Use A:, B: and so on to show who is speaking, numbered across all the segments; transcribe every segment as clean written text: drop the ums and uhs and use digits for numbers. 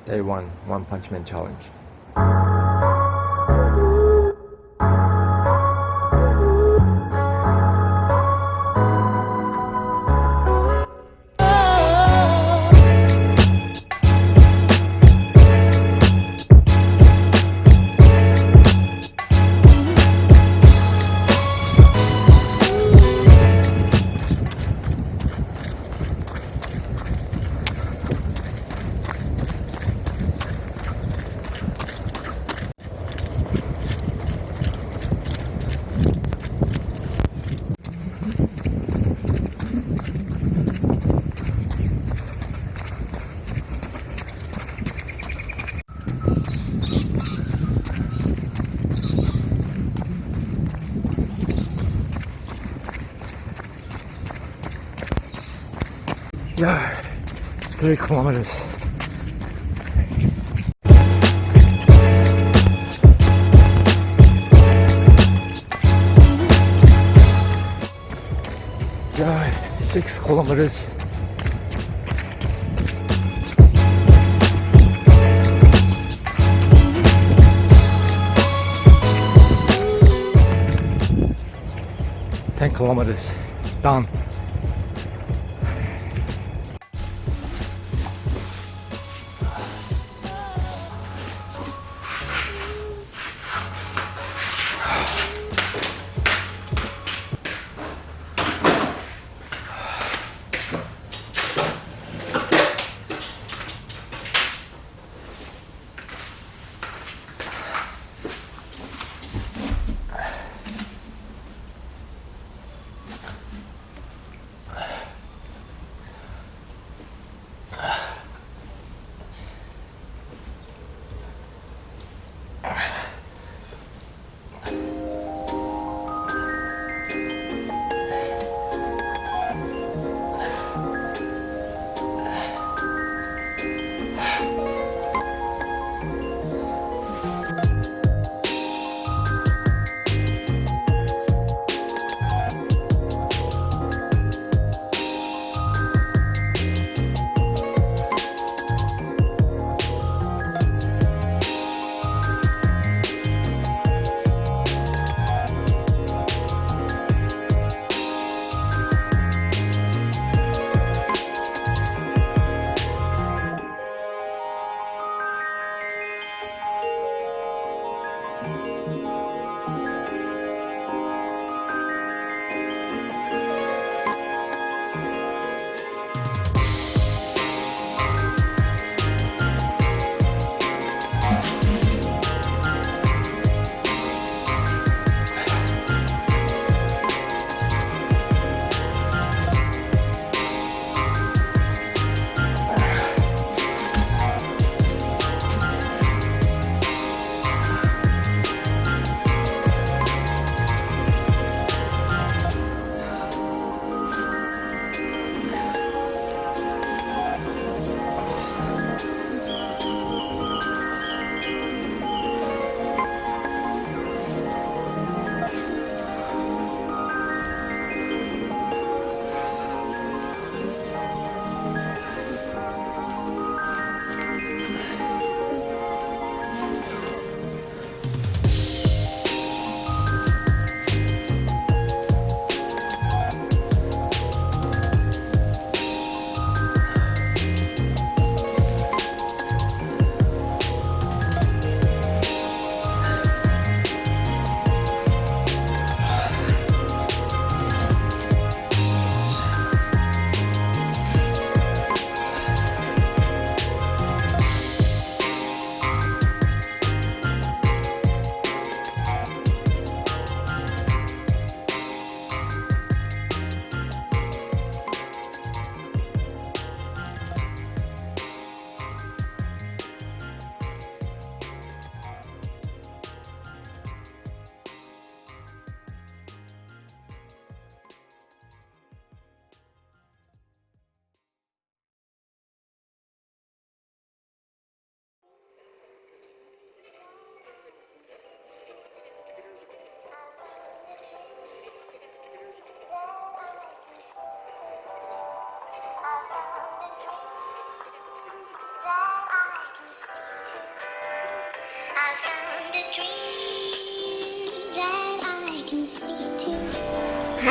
A: Day 1, One Punch Man Challenge. Yeah, 3 kilometers. Yeah, 6 kilometers. Ten kilometers done.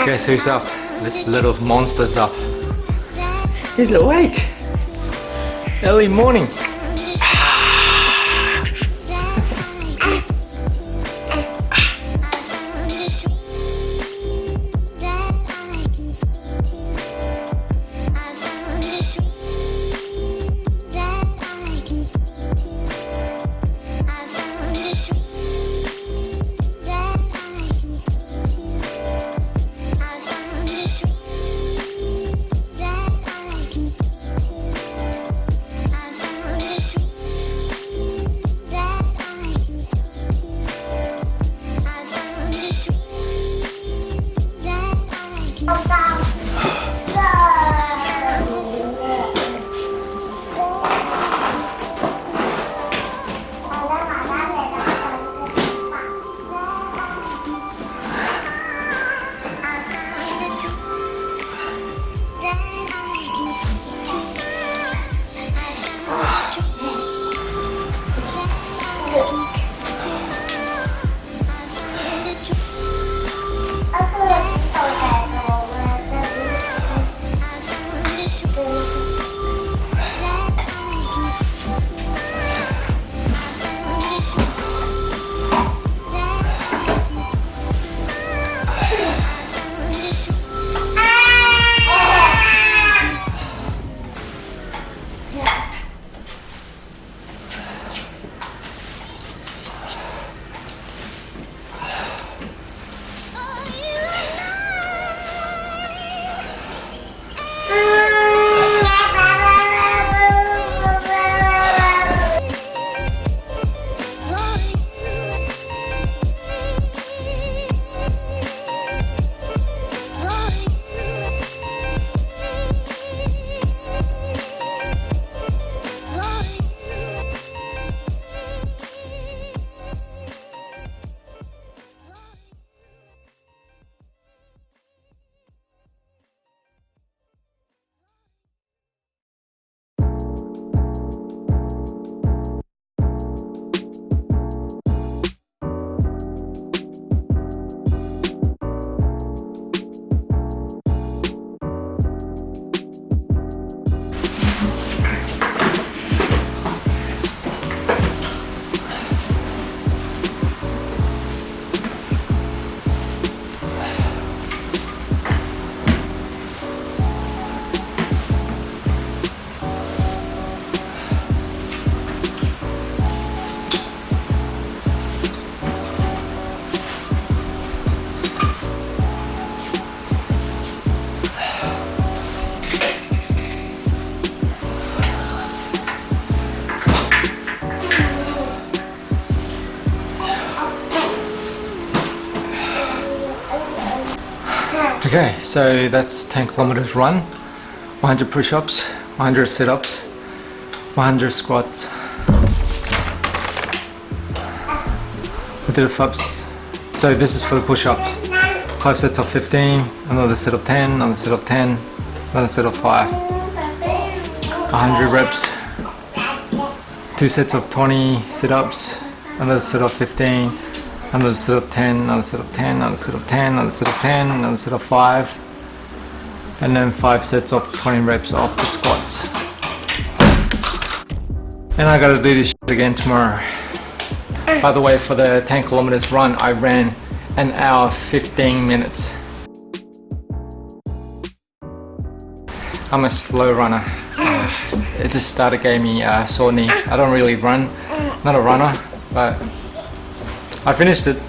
A: Guess who's up? This little monster's up. He's awake. Early morning. Okay, so that's 10 kilometers run, 100 push-ups, 100 sit-ups, 100 squats. I did the flaps. So this is for the push-ups. 5 sets of 15, another set of 10, another set of 10, another set of 5. 100 reps, 2 sets of 20 sit-ups, another set of 15, another set of 10, another set of 10, another set of 10, another set of 10, another set of 5, and then 5 sets of 20 reps off the squats. And I gotta do this shit again tomorrow. By the way, for the 10 kilometers run, I ran 1 hour 15 minutes. I'm a slow runner. It just started gave me sore knees. I don't really run, not a runner, but I finished it.